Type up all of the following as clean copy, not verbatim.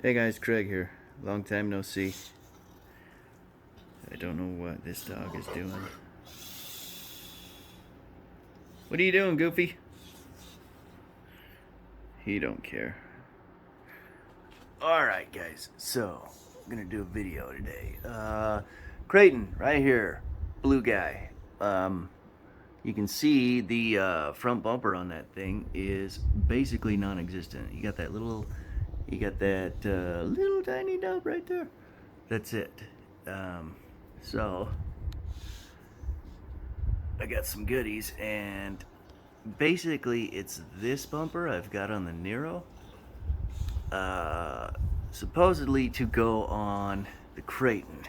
Hey guys, Craig here. Long time no see. I don't know what this dog is doing. What are you doing, Goofy? He don't care. Alright guys, so I'm gonna do a video today. Kraton, right here. Blue guy. You can see the front bumper on that thing is basically non-existent. You got that little tiny dub right there. That's it. So I got some goodies, and basically it's this bumper I've got on the Nero, supposedly to go on the Kraton.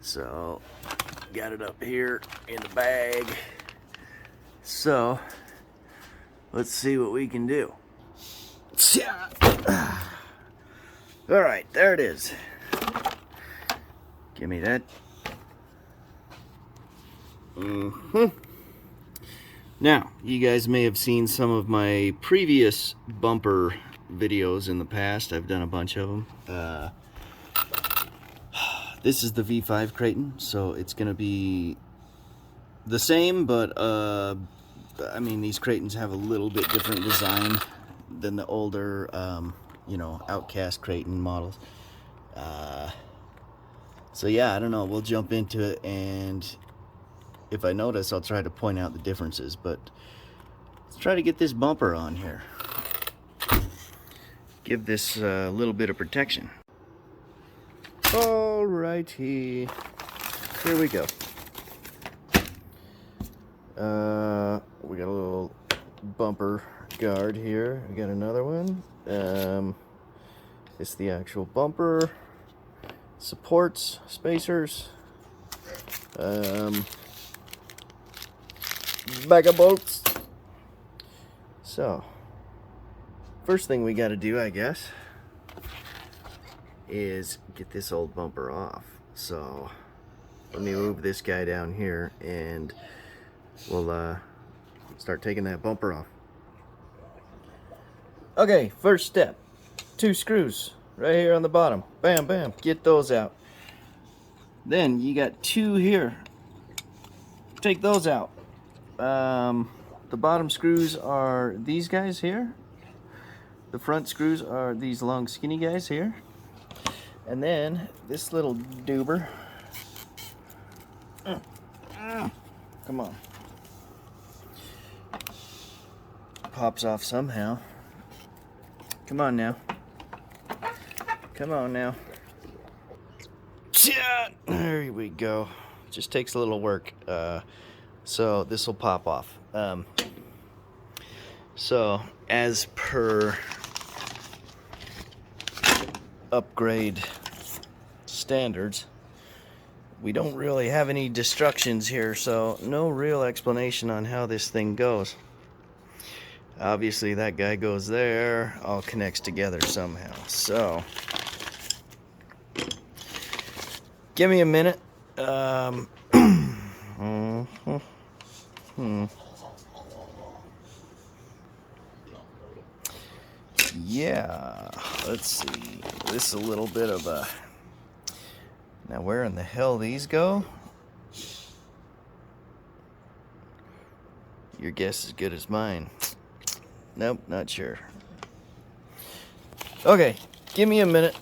So got it up here in the bag, so let's see what we can do. Alright, there it is. Give me that. Now, you guys may have seen some of my previous bumper videos in the past. I've done a bunch of them. This is the V5 Kraton, so it's going to be the same, but I mean, these Kratons have a little bit different design than the older, Outcast Kraton models. So yeah, I don't know, we'll jump into it, and if I notice, I'll try to point out the differences, but let's try to get this bumper on here. Give this a little bit of protection. Alrighty, here we go. We got a little bumper guard here. We got another one. It's the actual bumper. Supports, spacers, bag of bolts. So, first thing we got to do, I guess, is get this old bumper off. So, let me move this guy down here, and we'll start taking that bumper off. Okay, first step, 2 screws. Right here on the bottom. Bam, bam. Get those out. Then you got 2 here. Take those out. The bottom screws are these guys here. The front screws are these long skinny guys here. And then this little doober. Come on. Pops off somehow. Come on now. Come on now. There we go. Just takes a little work. So this will pop off. So as per upgrade standards, we don't really have any destructions here, so no real explanation on how this thing goes. Obviously that guy goes there, all connects together somehow. So give me a minute. Yeah, let's see. This is a little bit of a... Now where in the hell these go? Your guess is as good as mine. Nope, not sure. Okay, give me a minute.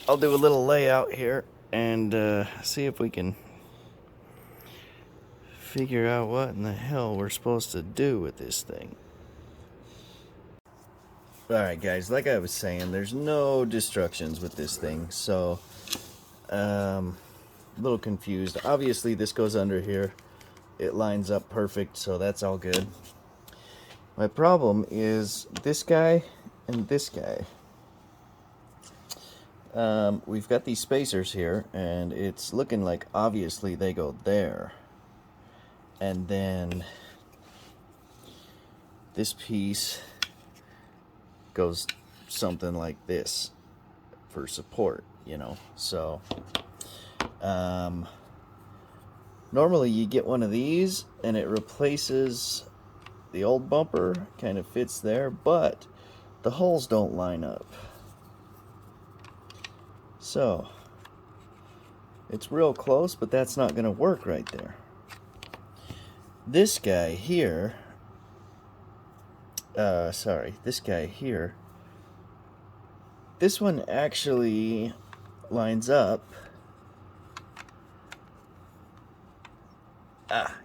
I'll do a little layout here and see if we can figure out what in the hell we're supposed to do with this thing. Alright guys, like I was saying, there's no destructions with this thing, so a little confused. Obviously this goes under here. It lines up perfect, so that's all good. My problem is this guy and this guy. We've got these spacers here, and it's looking like obviously they go there. And then this piece goes something like this for support, So, normally you get one of these and it replaces the old bumper, kind of fits there, but the holes don't line up. So it's real close, but that's not going to work right there. This guy here, this guy here, this one actually lines up.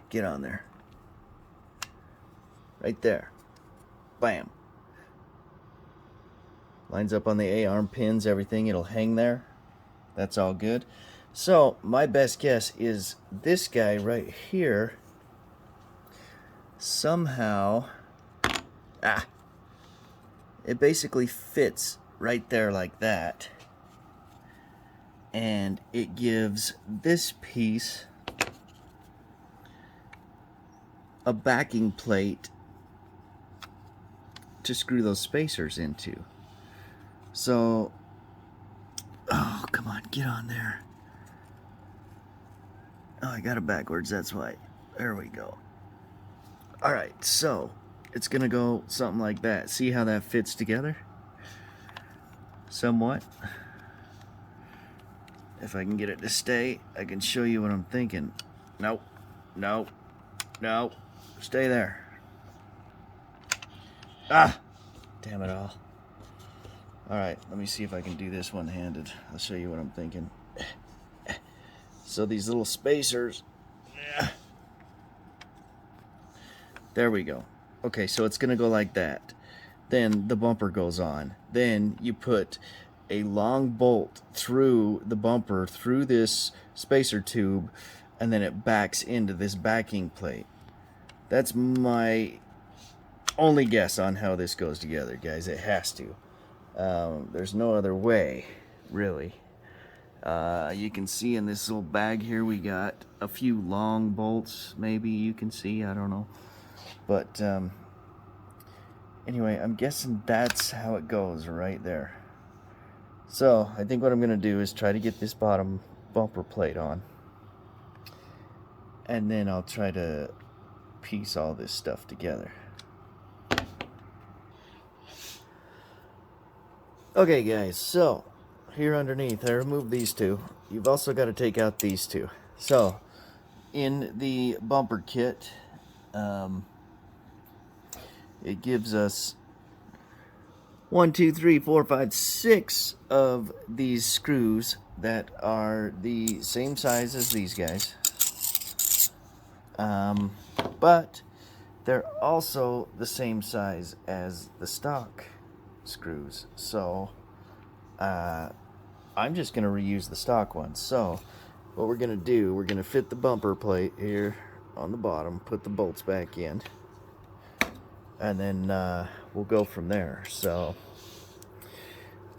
Get on there. Right there. Bam. Lines up on the A-arm pins, everything. It'll hang there. That's all good. So, my best guess is this guy right here somehow... it basically fits right there like that. And it gives this piece a backing plate to screw those spacers into. So, oh, come on, get on there. Oh, I got it backwards, that's why. There we go. Alright, so it's gonna go something like that. See how that fits together? Somewhat. If I can get it to stay, I can show you what I'm thinking. Nope, nope, nope. Stay there. Damn it all. Alright, let me see if I can do this one-handed. I'll show you what I'm thinking. So these little spacers. There we go. Okay, so it's going to go like that. Then the bumper goes on. Then you put a long bolt through the bumper, through this spacer tube, and then it backs into this backing plate. That's my only guess on how this goes together, guys. It has to. There's no other way, really. You can see in this little bag here we got a few long bolts, maybe you can see, I don't know. But anyway, I'm guessing that's how it goes right there. So I think what I'm going to do is try to get this bottom bumper plate on. And then I'll try to piece all this stuff together. Okay guys, so here underneath I removed these two. You've also got to take out these two. So in the bumper kit, it gives us 1, 2, 3, 4, 5, 6 of these screws that are the same size as these guys. But they're also the same size as the stock screws. So I'm just going to reuse the stock ones. So what we're going to do, we're going to fit the bumper plate here on the bottom, put the bolts back in, and then we'll go from there. So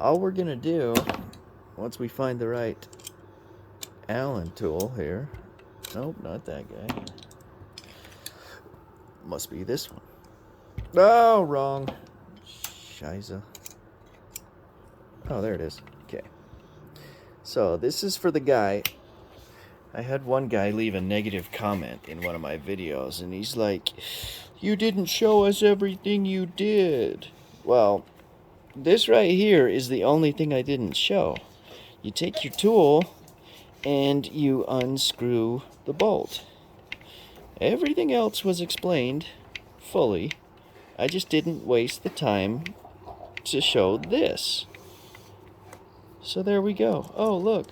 all we're going to do, once we find the right Allen tool here, nope, not that guy, must be this one. Oh, wrong. Shiza. Oh, there it is. Okay. So this is for the guy. I had one guy leave a negative comment in one of my videos, and he's like, "You didn't show us everything you did." Well, this right here is the only thing I didn't show. You take your tool and you unscrew the bolt. Everything else was explained fully. I just didn't waste the time to show this. So there we go. Oh, look.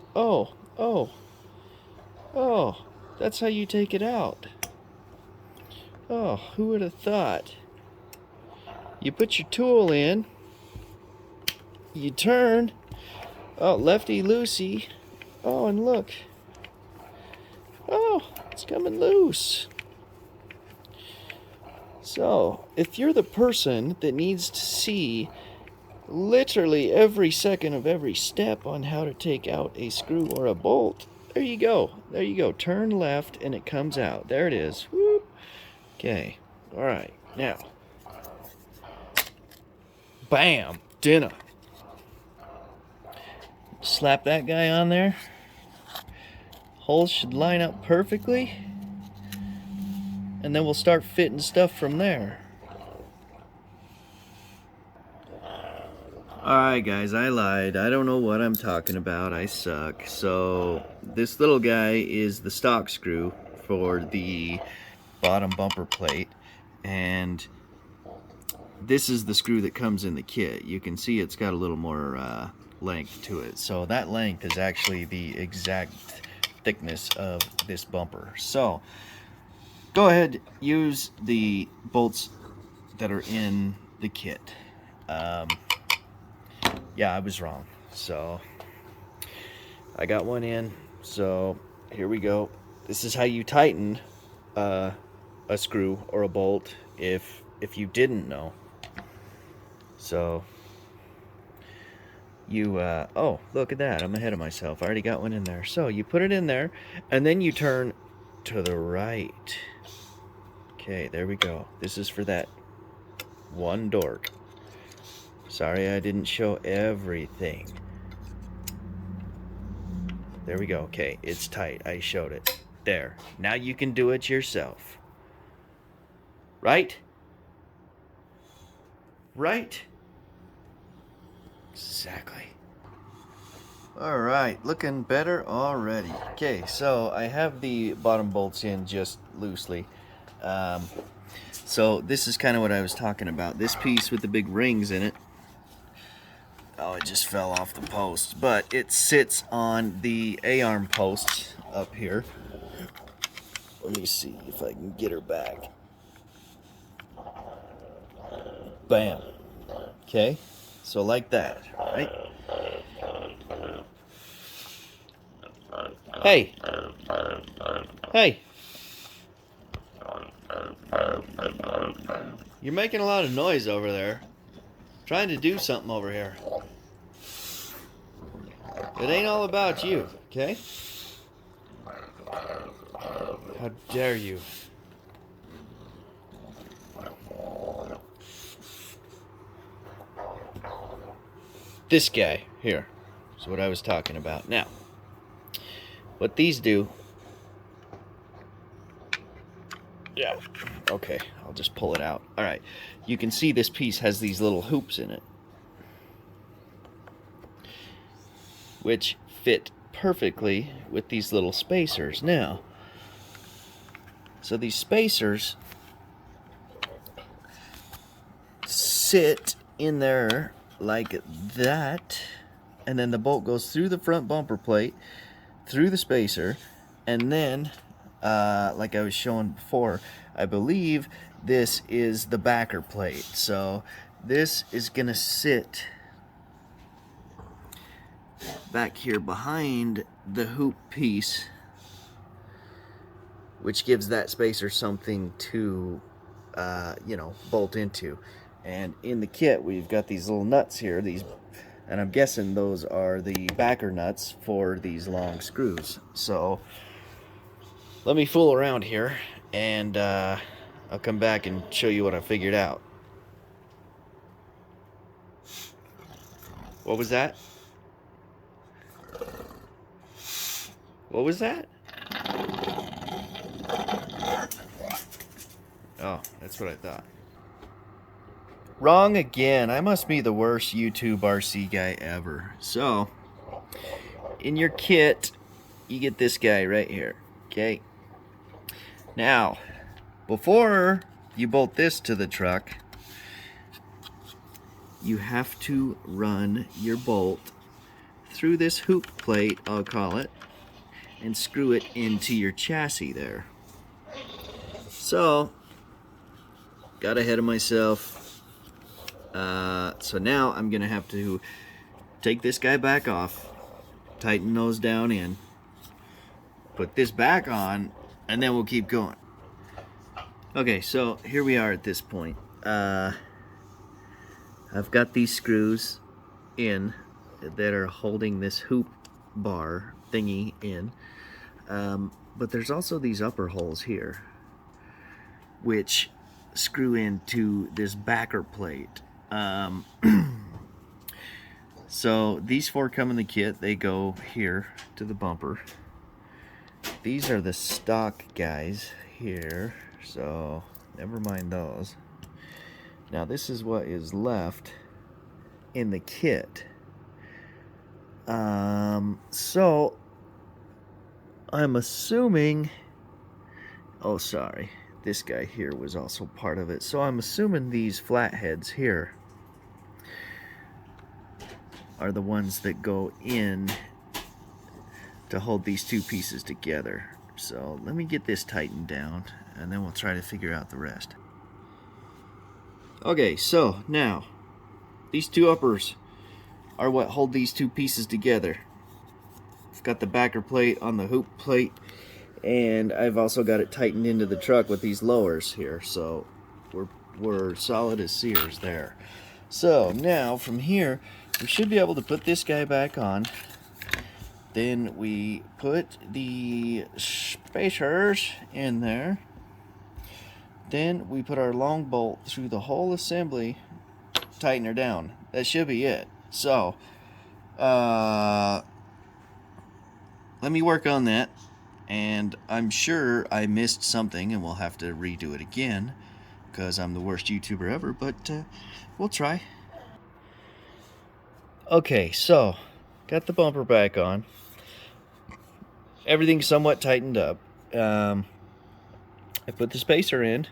Oh, that's how you take it out. Oh, who would have thought? You put your tool in, you turn, oh, lefty loosey. Oh, and look. Oh, it's coming loose. So, if you're the person that needs to see literally every second of every step on how to take out a screw or a bolt, there you go. There you go. Turn left and it comes out. There it is. Whoop. Okay. Alright. Now. Bam. Dinner. Slap that guy on there. Holes should line up perfectly. And then we'll start fitting stuff from there. Alright guys, I lied. I don't know what I'm talking about. I suck. So this little guy is the stock screw for the bottom bumper plate, and this is the screw that comes in the kit. You can see it's got a little more length to it. So that length is actually the exact thickness of this bumper. So go ahead, use the bolts that are in the kit. Yeah, I was wrong. So I got one in. So here we go. This is how you tighten a screw or a bolt if you didn't know. So you oh, look at that. I'm ahead of myself. I already got one in there. So you put it in there and then you turn to the right. Okay, there we go. This is for that one dork. Sorry I didn't show everything. There we go. Okay, it's tight. I showed it. There. Now you can do it yourself. Right? Right? Exactly. Alright, looking better already. Okay, so I have the bottom bolts in just loosely. So this is kind of what I was talking about. This piece with the big rings in it. Oh, it just fell off the post. But it sits on the A-arm posts up here. Let me see if I can get her back. Bam. Okay, so like that, right? Hey. Hey. You're making a lot of noise over there. Trying to do something over here. It ain't all about you, okay? How dare you? This guy here is what I was talking about. Now, what these do... Yeah, okay, I'll just pull it out. Alright, you can see this piece has these little hoops in it, which fit perfectly with these little spacers. Now, so these spacers sit in there like that, and then the bolt goes through the front bumper plate, through the spacer, and then like I was showing before, I believe this is the backer plate. So this is gonna sit back here behind the hoop piece, which gives that spacer something to you know, bolt into. And in the kit we've got these little nuts here, these, and I'm guessing those are the backer nuts for these long screws. So let me fool around here, and I'll come back and show you what I figured out. What was that? What was that? Oh, that's what I thought. Wrong again. I must be the worst YouTube RC guy ever. So, in your kit, you get this guy right here. Okay. Now, before you bolt this to the truck, you have to run your bolt through this hoop plate, I'll call it, and screw it into your chassis there. So, got ahead of myself. So now I'm gonna have to take this guy back off, tighten those down in, put this back on, and then we'll keep going. Okay, so here we are at this point. I've got these screws in that are holding this hoop bar thingy in, but there's also these upper holes here which screw into this backer plate. So these four come in the kit. They go here to the bumper. These are the stock guys here, so never mind those. Now this is what is left in the kit. So I'm assuming, oh sorry, this guy here was also part of it. So I'm assuming these flatheads here are the ones that go in to hold these two pieces together. So let me get this tightened down and then we'll try to figure out the rest. Okay, so now these two uppers are what hold these two pieces together. I've got the backer plate on the hoop plate, and I've also got it tightened into the truck with these lowers here, so we're solid as Sears there. So now from here we should be able to put this guy back on. Then we put the spacers in there. Then we put our long bolt through the whole assembly, tighten her down. That should be it. So let me work on that, and I'm sure I missed something and we'll have to redo it again because I'm the worst YouTuber ever, but we'll try. Okay, so got the bumper back on. Everything's somewhat tightened up. I put the spacer in,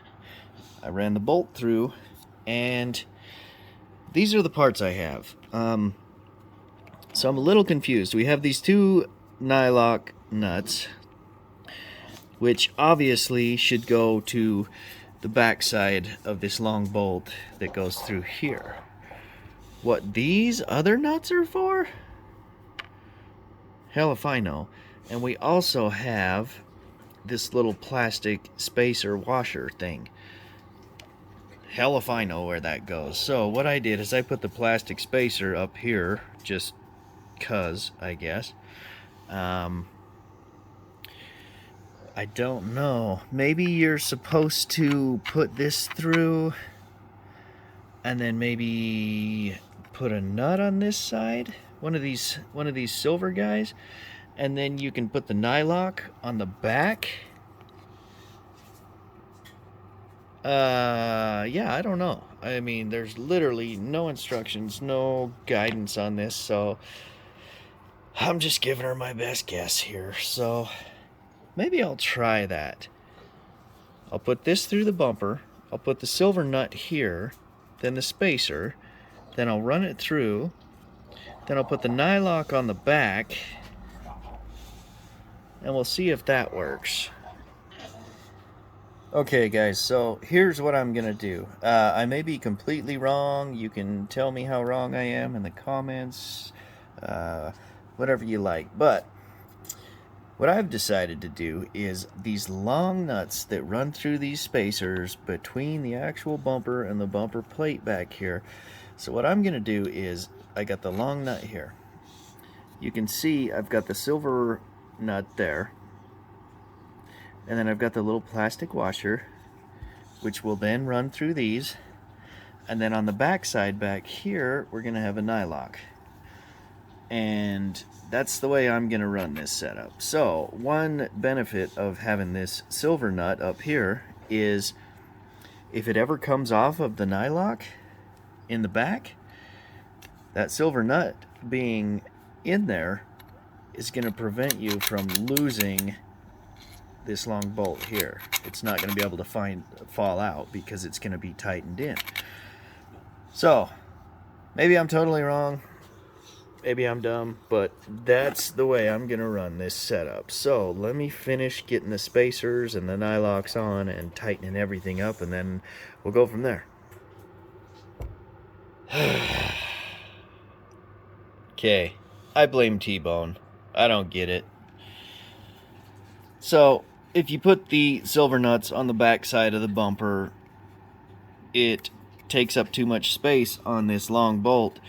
I ran the bolt through, and these are the parts I have. So I'm a little confused. We have these two nylock nuts, which obviously should go to the back side of this long bolt that goes through here. What these other nuts are for? Hell if I know. And we also have this little plastic spacer washer thing. Hell if I know where that goes. So what I did is I put the plastic spacer up here, just 'cause, I guess. I don't know. Maybe you're supposed to put this through and then maybe put a nut on this side, one of these silver guys, and then you can put the nylock on the back. Yeah, I don't know. I mean, there's literally no instructions, no guidance on this, so I'm just giving her my best guess here. So maybe I'll try that. I'll put this through the bumper, I'll put the silver nut here, then the spacer, then I'll run it through, then I'll put the nylock on the back, and we'll see if that works. Okay guys, so here's what I'm gonna do. I may be completely wrong. You can tell me how wrong I am in the comments, whatever you like. But what I've decided to do is these long nuts that run through these spacers between the actual bumper and the bumper plate back here. So what I'm gonna do is, I got the long nut here. You can see I've got the silver nut there. And then I've got the little plastic washer, which will then run through these. And then on the back side back here, we're gonna have a nylock. And that's the way I'm gonna run this setup. So one benefit of having this silver nut up here is if it ever comes off of the nylock in the back, that silver nut being in there is gonna prevent you from losing this long bolt here. It's not going to be able to fall out because it's going to be tightened in. So maybe I'm totally wrong, maybe I'm dumb, but that's the way I'm going to run this setup. So let me finish getting the spacers and the nylocks on and tightening everything up, and then we'll go from there. Okay, I blame T-Bone. I don't get it. So if you put the silver nuts on the back side of the bumper, it takes up too much space on this long bolt,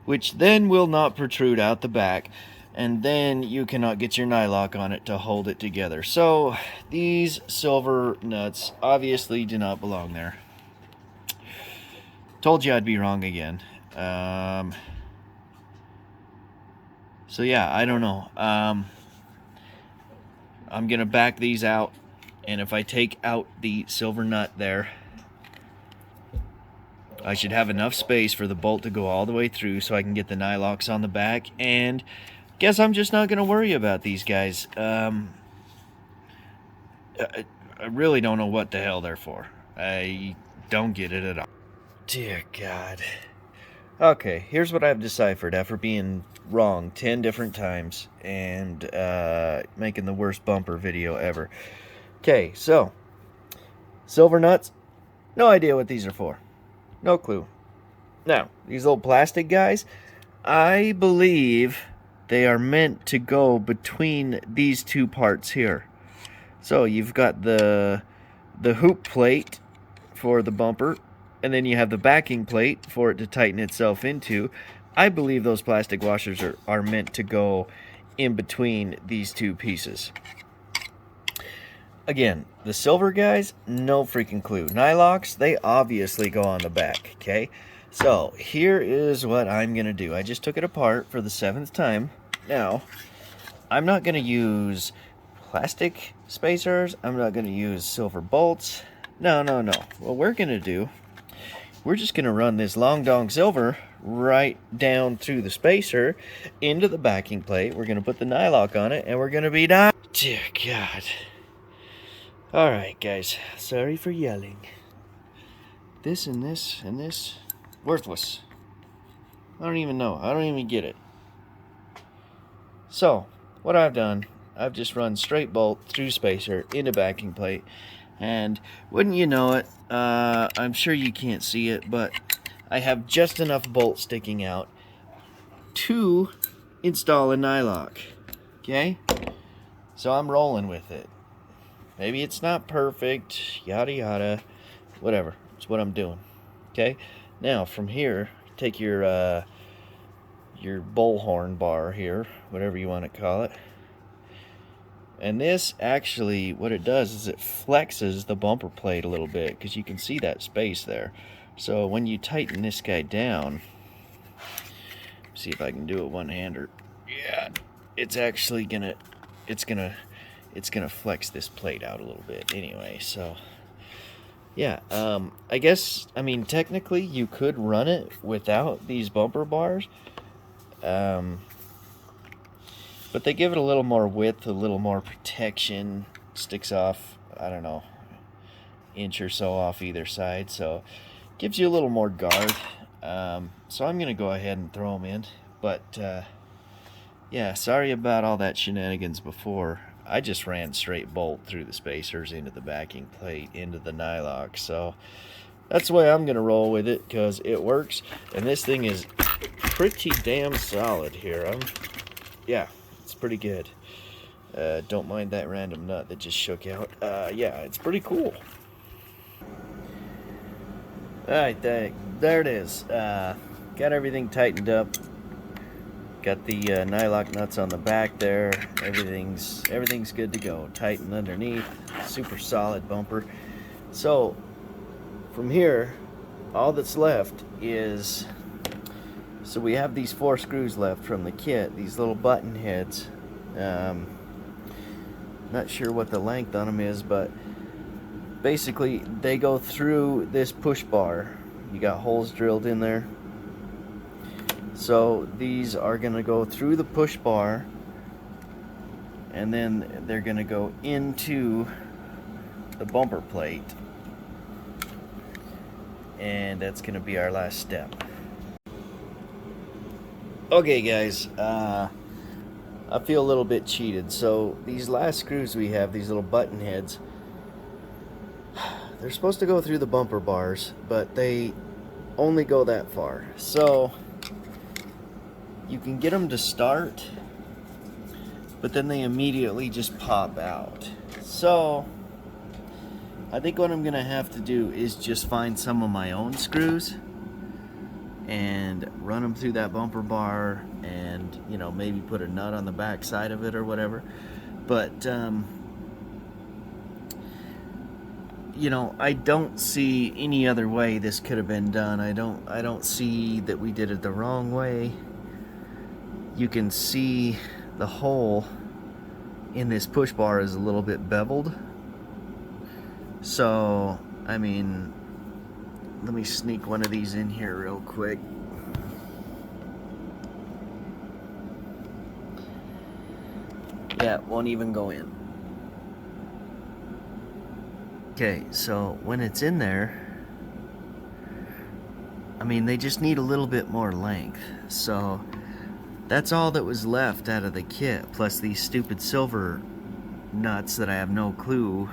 which then will not protrude out the back, and then you cannot get your nylock on it to hold it together. So these silver nuts obviously do not belong there. Told you I'd be wrong again. So yeah, I don't know. I'm gonna back these out, and if I take out the silver nut there, I should have enough space for the bolt to go all the way through so I can get the nylocks on the back, and guess I'm just not going to worry about these guys. I really don't know what the hell they're for. I don't get it at all. Dear God. Okay, here's what I've deciphered after being wrong 10 different times and making the worst bumper video ever. Okay, so silver nuts, no idea what these are for. No clue. Now, these little plastic guys, I believe they are meant to go between these two parts here. So you've got the hoop plate for the bumper, and then you have the backing plate for it to tighten itself into. I believe those plastic washers are meant to go in between these two pieces. Again, the silver guys, no freaking clue. Nylocks, they obviously go on the back, okay? So, here is what I'm going to do. I just took it apart for the 7th time. Now, I'm not going to use plastic spacers. I'm not going to use silver bolts. No. What we're going to do, we're just going to run this long dong silver right down through the spacer into the backing plate. We're going to put the nylock on it, and we're going to be done. Dear God. Alright, guys. Sorry for yelling. This and this and this. Worthless. I don't even know. I don't even get it. So, what I've done, I've just run straight bolt through spacer into backing plate. And wouldn't you know it, I'm sure you can't see it, but I have just enough bolt sticking out to install a nylock. Okay? So I'm rolling with it. Maybe it's not perfect, yada yada, whatever. It's what I'm doing. Okay? Now from here, take your bullhorn bar here, whatever you want to call it. And this actually, what it does is it flexes the bumper plate a little bit, because you can see that space there. So when you tighten this guy down, see if I can do it one-hander. Yeah, it's actually gonna flex this plate out a little bit anyway. So yeah, I mean technically you could run it without these bumper bars, but they give it a little more width, a little more protection. Sticks off, I don't know, inch or so off either side, so gives you a little more guard. So I'm gonna go ahead and throw them in, but yeah, sorry about all that shenanigans before. I just ran straight bolt through the spacers into the backing plate into the nylock, so that's the way I'm gonna roll with it, because it works, and this thing is pretty damn solid here. Yeah, it's pretty good. Don't mind that random nut that just shook out. Yeah, it's pretty cool. Alright, there it is. Got everything tightened up. Got the nylock nuts on the back there. Everything's good to go. Tightened underneath. Super solid bumper. So from here, all that's left is, so we have these 4 screws left from the kit. These little button heads. Not sure what the length on them is, but basically they go through this push bar. You got holes drilled in there. So these are going to go through the push bar, and then they're going to go into the bumper plate, and that's going to be our last step. Okay guys, I feel a little bit cheated. So these last screws we have, these little button heads, they're supposed to go through the bumper bars, but they only go that far. So you can get them to start, but then they immediately just pop out. So I think what I'm gonna have to do is just find some of my own screws and run them through that bumper bar, and you know, maybe put a nut on the back side of it or whatever. But you know, I don't see any other way this could have been done. I don't see that we did it the wrong way. You can see the hole in this push bar is a little bit beveled. So, I mean, Let me sneak one of these in here real quick. Yeah, won't even go in. Okay, so when it's in there, I mean, they just need a little bit more length. So that's all that was left out of the kit, plus these stupid silver nuts that I have no clue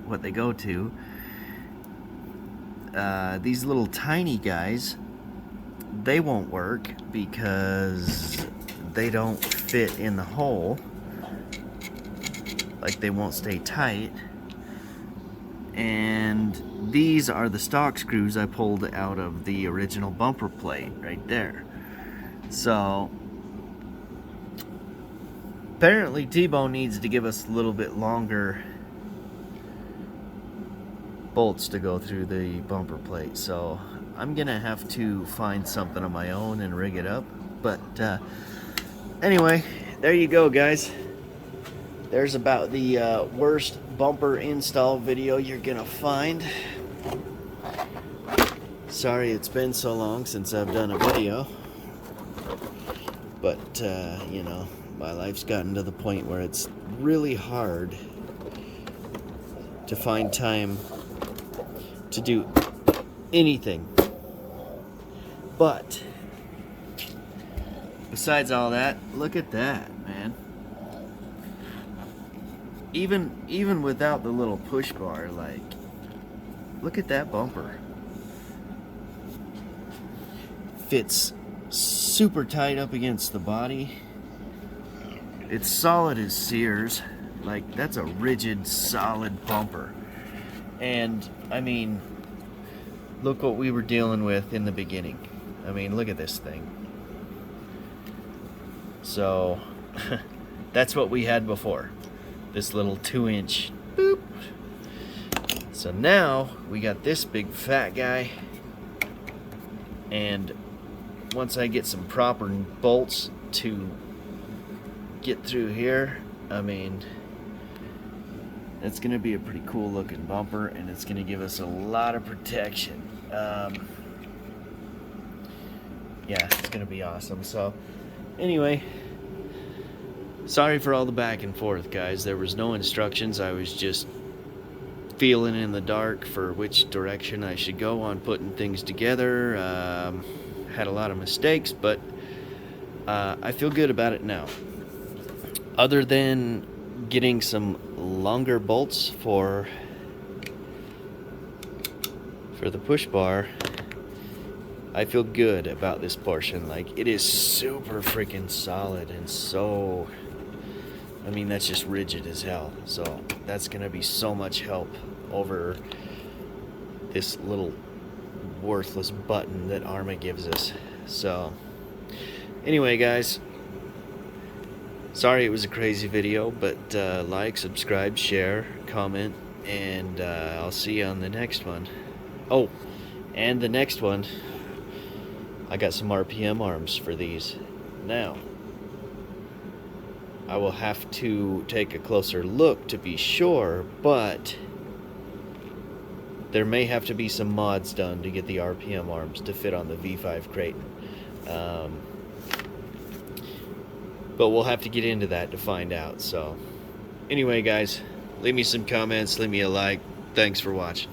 what they go to. These little tiny guys, they won't work because they don't fit in the hole. Like, they won't stay tight. And these are the stock screws I pulled out of the original bumper plate right there. So apparently T-bone needs to give us a little bit longer bolts to go through the bumper plate, so I'm gonna have to find something on my own and rig it up. But anyway, there you go, guys. There's about the worst bumper install video you're gonna find. Sorry it's been so long since I've done a video, but you know, my life's gotten to the point where it's really hard to find time to do anything. But besides all that, look at that, man. Even without the little push bar, like, look at that bumper. Fits super tight up against the body. It's solid as Sears. Like, that's a rigid, solid bumper. And I mean, look what we were dealing with in the beginning. I mean, look at this thing. So that's what we had before. This little 2-inch boop. So now we got this big fat guy, and once I get some proper bolts to get through here, I mean, it's gonna be a pretty cool looking bumper, and it's gonna give us a lot of protection. Yeah, it's gonna be awesome. So anyway, sorry for all the back and forth, guys. There was no instructions. I was just feeling in the dark for which direction I should go on putting things together. Had a lot of mistakes, but I feel good about it now. Other than getting some longer bolts for the push bar, I feel good about this portion. Like, it is super freaking solid, and so, I mean, that's just rigid as hell. So that's gonna be so much help over this little worthless button that Arrma gives us. So anyway, guys, sorry it was a crazy video, but like, subscribe, share, comment, and I'll see you on the next one. Oh, and the next one, I got some RPM arms for these. Now, I will have to take a closer look to be sure, but there may have to be some mods done to get the RPM arms to fit on the V5 Kraton. But we'll have to get into that to find out. So anyway, guys, leave me some comments, leave me a like. Thanks for watching.